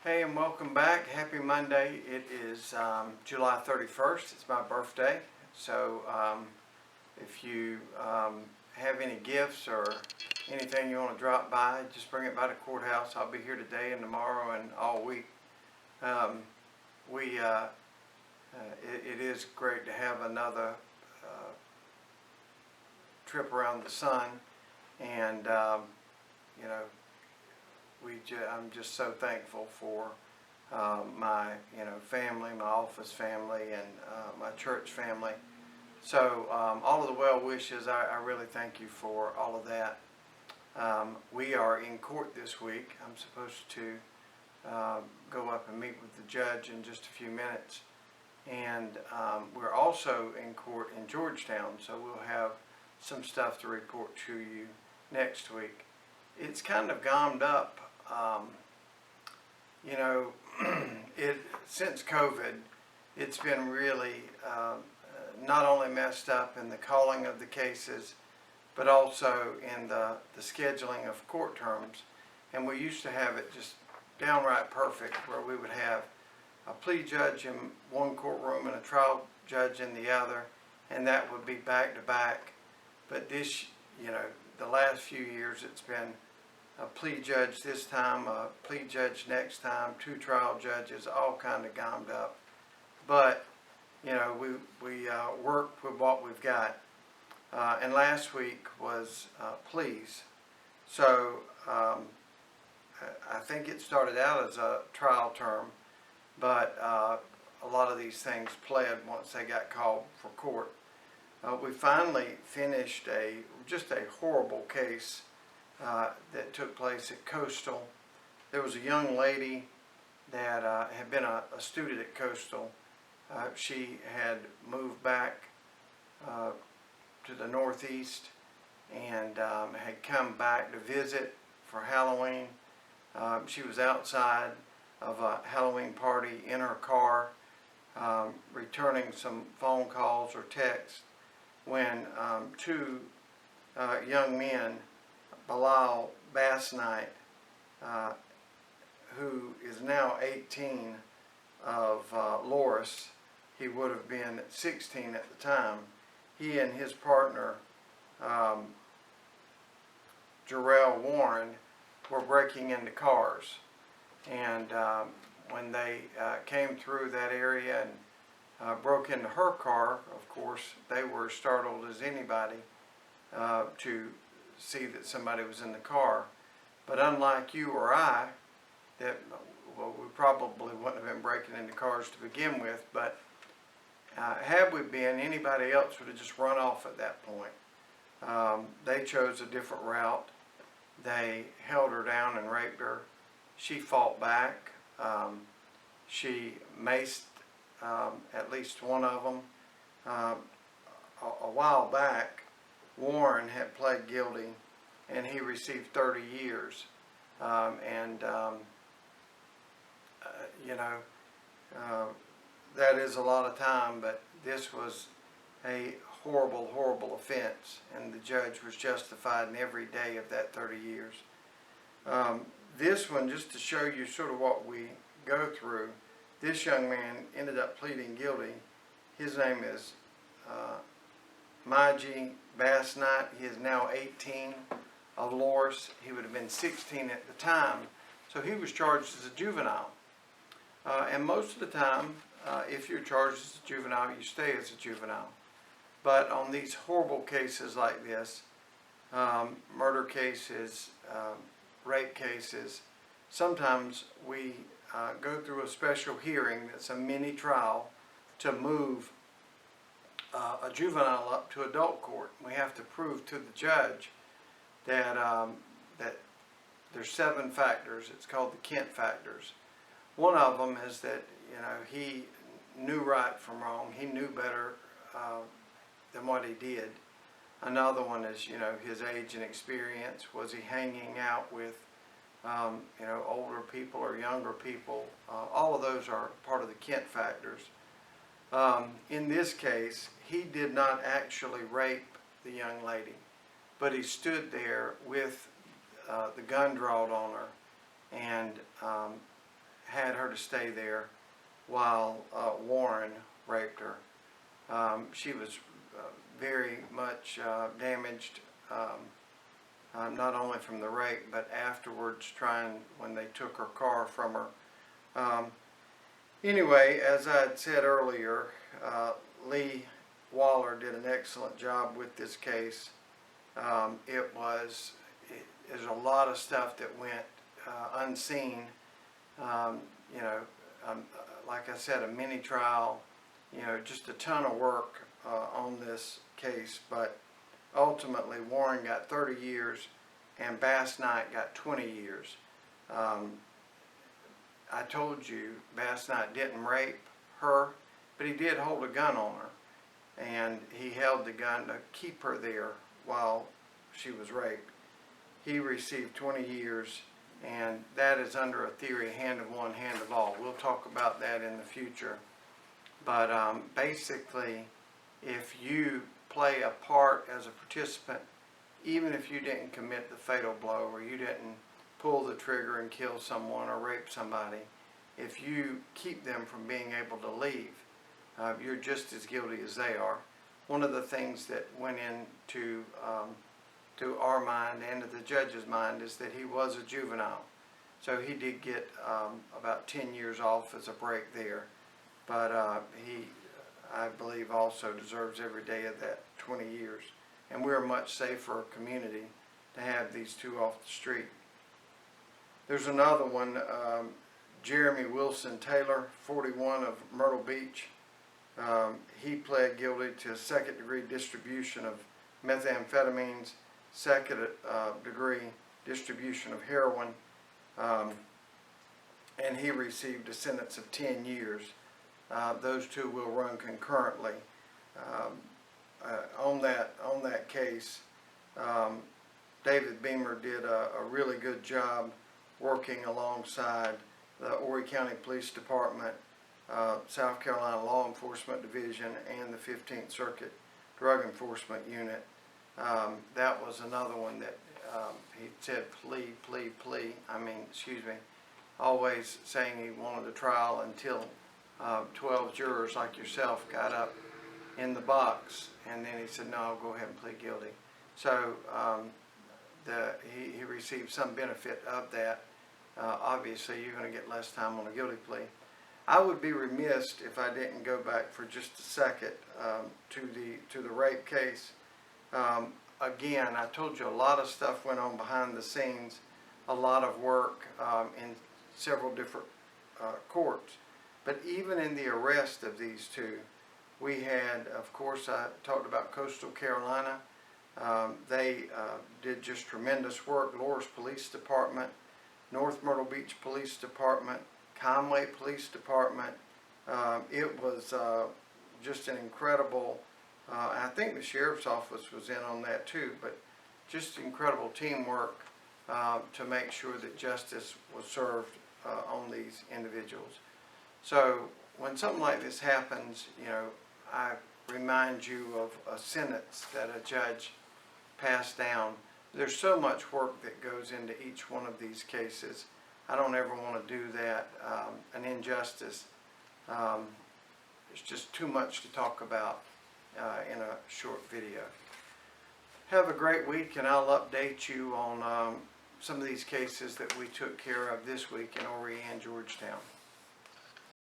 Hey, and welcome back. Happy Monday. It is July 31st. It's my birthday. So if you have any gifts or anything you want to drop by, just bring it by the courthouse. I'll be here today and tomorrow and all week. It is great to have another trip around the sun, and you know, I'm just so thankful for my family, my office family, and my church family. So all of the well wishes, I really thank you for all of that. We are in court this week. I'm supposed to go up and meet with the judge in just a few minutes, and we're also in court in Georgetown, so we'll have some stuff to report to you next week. It's kind of gommed up. Since COVID, it's been really not only messed up in the calling of the cases, but also in the scheduling of court terms. And we used to have it just downright perfect, where we would have a plea judge in one courtroom and a trial judge in the other, and that would be back to back. But this, the last few years, it's been a plea judge this time, a plea judge next time, two trial judges, all kind of gommed up. But we work with what we've got. And last week was pleas. So I think it started out as a trial term, but a lot of these things pled once they got called for court. We finally finished just a horrible case that took place at Coastal. There was a young lady that had been a student at Coastal. She had moved back to the Northeast and had come back to visit for Halloween. She was outside of a Halloween party in her car, returning some phone calls or texts, when two young men, Bilal Bass-Knight, who is now 18, of Loris, he would have been 16 at the time, he and his partner, Jarrell Warren, were breaking into cars. And when they came through that area and broke into her car, of course, they were startled as anybody to see that somebody was in the car. But unlike you or I, we probably wouldn't have been breaking into cars to begin with, but had we been, anybody else would have just run off at that point. They chose a different route. They held her down and raped her. She fought back. She maced at least one of them. A while back, Warren had pled guilty, and he received 30 years. That is a lot of time, but this was a horrible, horrible offense, and the judge was justified in every day of that 30 years. This one, just to show you sort of what we go through, this young man ended up pleading guilty. His name is Maji Bass-Knight. He is now 18, of Loris. He would have been 16 at the time, so he was charged as a juvenile. And most of the time, if you're charged as a juvenile, you stay as a juvenile. But on these horrible cases like this, murder cases, rape cases, sometimes we go through a special hearing that's a mini trial to move a juvenile up to adult court. We have to prove to the judge that that there's 7 factors. It's called the Kent factors. One of them is that he knew right from wrong. He knew better than what he did. Another one is his age and experience. Was he hanging out with older people or younger people? All of those are part of the Kent factors. In this case, he did not actually rape the young lady, but he stood there with the gun drawn on her and had her to stay there while Warren raped her. She was very much damaged, not only from the rape, but afterwards when they took her car from her. Anyway, as I had said earlier, Lee Waller did an excellent job with this case. There's a lot of stuff that went unseen. You know, like I said, a mini trial, you know, just a ton of work on this case, but ultimately Warren got 30 years and Bass Knight got 20 years. I told you Bass Knight didn't rape her, but he did hold a gun on her, and he held the gun to keep her there while she was raped. He received 20 years, and that is under a theory, hand of one, hand of all. We'll talk about that in the future. But basically, if you play a part as a participant, even if you didn't commit the fatal blow or you didn't pull the trigger and kill someone or rape somebody, if you keep them from being able to leave, you're just as guilty as they are. One of the things that went into to our mind and to the judge's mind is that he was a juvenile. So he did get about 10 years off as a break there. But he, I believe, also deserves every day of that 20 years. And we're a much safer community to have these two off the street. There's another one, Jeremy Wilson Taylor, 41, of Myrtle Beach. He pled guilty to second-degree distribution of methamphetamines, second-degree distribution of heroin, and he received a sentence of 10 years. Those two will run concurrently. On that case, David Beamer did a really good job working alongside the Horry County Police Department, South Carolina Law Enforcement Division, and the 15th Circuit Drug Enforcement Unit. That was another one that he said plea, always saying he wanted a trial until 12 jurors like yourself got up in the box, and then he said, no, I'll go ahead and plead guilty. So he received some benefit of that. Obviously, you're going to get less time on a guilty plea. I would be remiss if I didn't go back for just a second to the rape case. Again, I told you a lot of stuff went on behind the scenes, a lot of work in several different courts. But even in the arrest of these two, we had, of course, I talked about Coastal Carolina. They did just tremendous work. Loris Police Department, North Myrtle Beach Police Department, Conway Police Department. It was just an incredible, I think the Sheriff's Office was in on that too, but just incredible teamwork to make sure that justice was served on these individuals. So when something like this happens, you know, I remind you of a sentence that a judge passed down. There's so much work that goes into each one of these cases. I don't ever want to do that, an injustice. It's just too much to talk about in a short video. Have a great week, and I'll update you on some of these cases that we took care of this week in Horry and Georgetown.